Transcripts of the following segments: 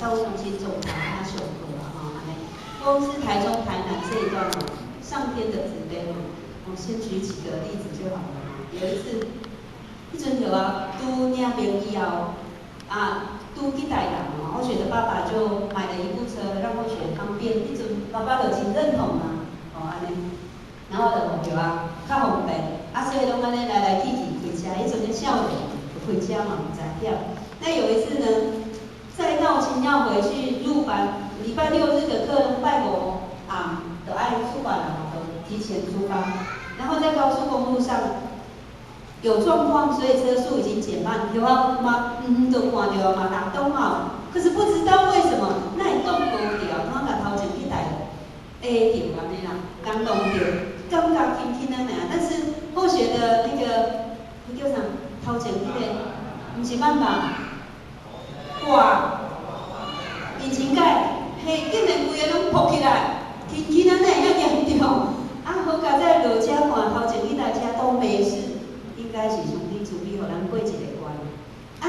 教务中心总裁他上课啦吼，安尼。光是台中、台南这一段哦，上天的慈悲哦，我先举几个例子就好了。有一次，迄阵就拄领兵以后，拄去台南哦，我觉得爸爸就买了一部车让我学方便，迄阵爸爸就真认同啊，哦安尼，然后就就较方便，所以拢安尼来来去去开车，迄阵的少年开车嘛唔知晓。那有一次呢，在闹青要回去入班，礼拜六日的课，拜五就爱出发了，就提前出发，然后在高速公路上。有状况，所以车速已经减慢，对啊，都看到嘛，打灯嘛，可是不知道为什么，那会动无掉，我甲头前迄台下着安尼啦，刚动着，感觉轻轻的尔，但是后学的那个，迄叫啥？头前迄个，唔是慢吧？挂引擎盖，嘿，竟然规个拢扑起来，轻轻的遐严重，好佳在落车看头前迄台车都没事。应该是上帝慈悲，互咱过一个关。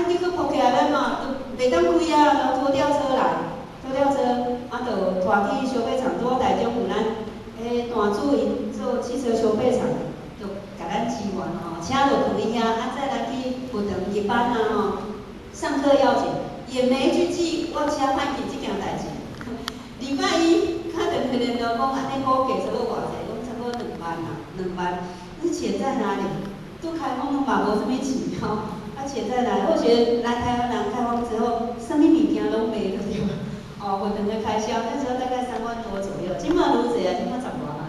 结果扑起来咱嘛，都袂当开啊，然后拖吊车来，拖吊车就拖去修配厂。拄台中有咱单主因做汽车修配厂，就甲咱支援吼，车就放伊遐，再来去不等一班吼，上课要紧，也没去记我车歹去这件代志。礼拜一，他等可能就讲安尼补给差不多偌济，讲差不多2万啦，2万，那钱在哪里？都开放了嘛，无什么钱哦，钱在哪？我觉得来台湾开放之后，什么物件拢没了对吧？活动的开销那时候大概3万多左右，今嘛如此啊，今嘛10多万。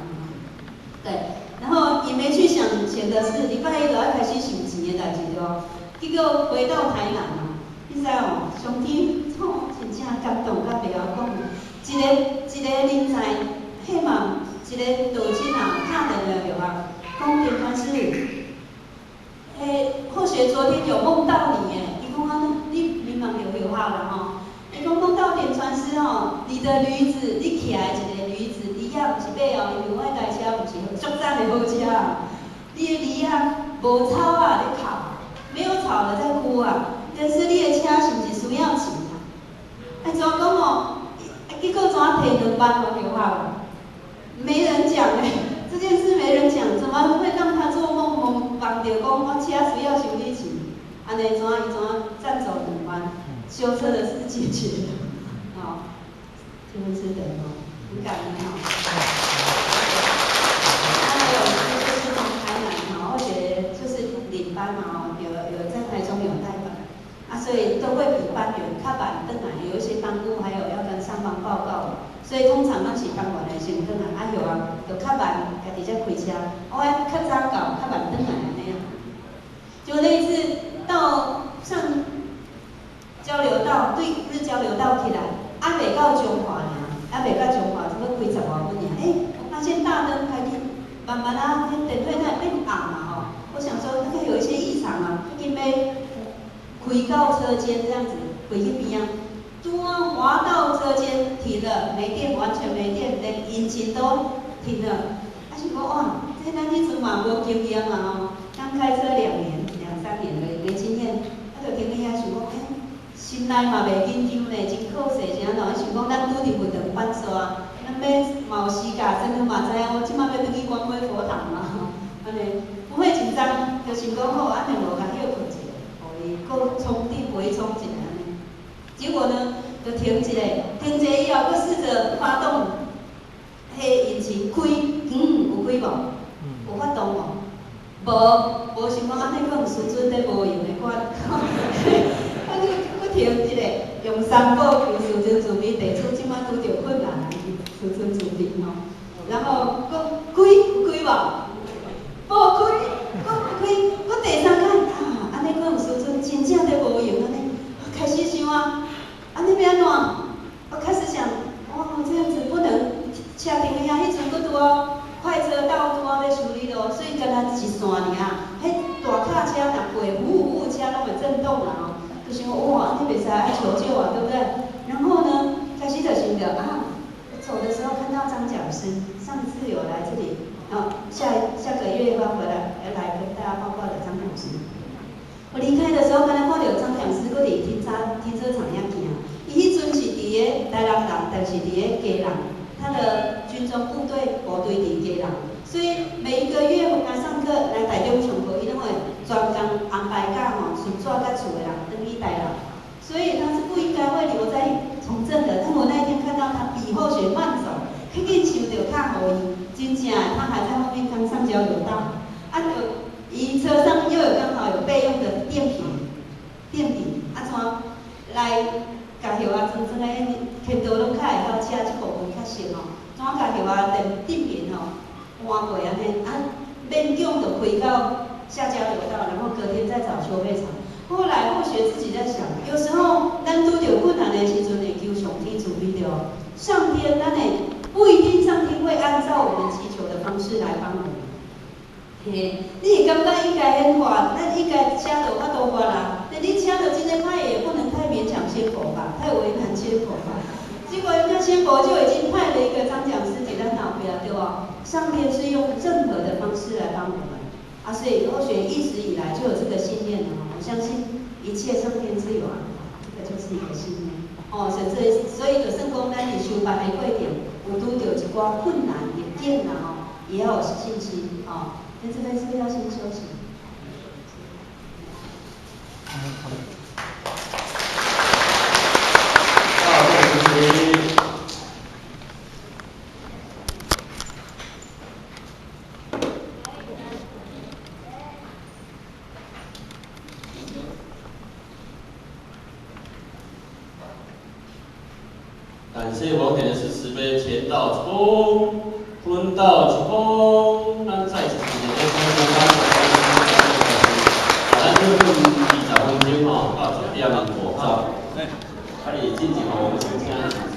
对，然后也没去想的是礼拜一就要开始想钱的代志对吧？结果回到台南嘛，你知哦，上天真正感动甲袂晓讲，一个人才，迄嘛一个道亲打电话就讲电传师。或许昨天有梦到你耶，伊讲你蛮有好了吼。伊讲梦到点传师吼，你的驴子，你骑来一个驴子，驴仔不是马哦，因为我台车不是足赞的好车啊。你的驴仔无草啊咧哭，没有草了在哭啊。但是你的车是不是需要钱啊？怎讲哦？结果怎摕2万都有好了？没人讲嘞。这件事没人讲，怎么会让他做梦梦到讲我车需要修理钱？安尼怎赚走2万，修车的事解决了，是不是的很感恩还有就是从台南我觉得就是领班嘛有在台中有带班，所以都会比班员较晚回来，有一些班务还有要跟上班报告。所以通常咱是当晚的先转来，就较晚家己才开车，我爱较早到，较晚转来安尼啊。就那一次到上交流道对日交流道起来，未到中华呢，未到中华，差不多开10外分尔。我发现大灯开始慢慢电会那变暗嘛我想说大概有一些异常已经要开到车间这样子，开去边啊。滑到车间停了，没电，完全没电，连引擎都停了。想讲哇，这咱迄阵嘛无经验刚开车2年、2、3年的没经验，就停去遐想讲，心内嘛袂紧张呢，真可惜是安怎？想讲咱拄伫运动班刷，咱要嘛有时间，真的嘛知影我即摆要转去光辉佛堂嘛，安尼不会紧张，就想讲好，安尼无甲休困一下，互伊搁充电回充一下。结果呢，就停一下以后，佮试着发动，引擎开，有开无？有发动无？无想讲安尼佮有时阵咧无用的款，佮停一下，用3步求时阵自备地处，即摆拄着困难，时阵自备然后佮开无？无开，佮第3摆安尼佮有时阵真正咧无用安尼，开始想安尼要安怎？我开始想，这样子不能车停遐，迄阵佫拄快车道拄要修理咯，所以敢若一线尔迄大卡车若过，呼车拢会震动啦就想哇，安尼袂使爱求救对不对？然后呢，开始就想着走的时候看到张讲师，上次有来这里，下个月要回来跟大家报告的张讲师。我离开的时候，刚才看到张讲师，佫伫停车场遐行，伊迄阵是伫咧台南人，但是伫咧家人，他的军中部队伫家人，所以每一个月来上课来台中上课，伊拢会专工安排假顺纸甲厝的人等去台南，所以他是不应该会留在从政的。但我那一天看到他比候选慢走，紧紧想着卡互伊，真正他还在后面刚上交流道，伊车上又有刚好有备用的电瓶，怎来甲叶啊装个牵道拢较会晓车即部分较熟吼，怎甲叶啊电瓶吼换过安尼，免用就开到下交流道，然后隔天再找修配厂。后来或许自己在想，有时候咱拄着困难的时阵会求上天助力着，上天咱会不一定上天会按照我们祈求的方式来帮我们。嘿，你会感觉应该很快，咱应该请到较多法啦。但你请到真个派也不能太勉强仙佛吧，太为难仙佛吧。结果人家仙佛就已经派了一个张讲师给咱脑边，对吧？上天是用任何的方式来帮我们啊，所以或许一直以来就有这个信念了我相信一切上天是有安排，这个就是一个信念。所以就算讲咱伫修办的过程，有拄到一寡困难、逆境啦也要有信心那这边是不是要先休息？感谢王田的是慈悲，前道一公，坤道一公，咱再次谢谢咱这份20分钟到1点50，你进前我们先请。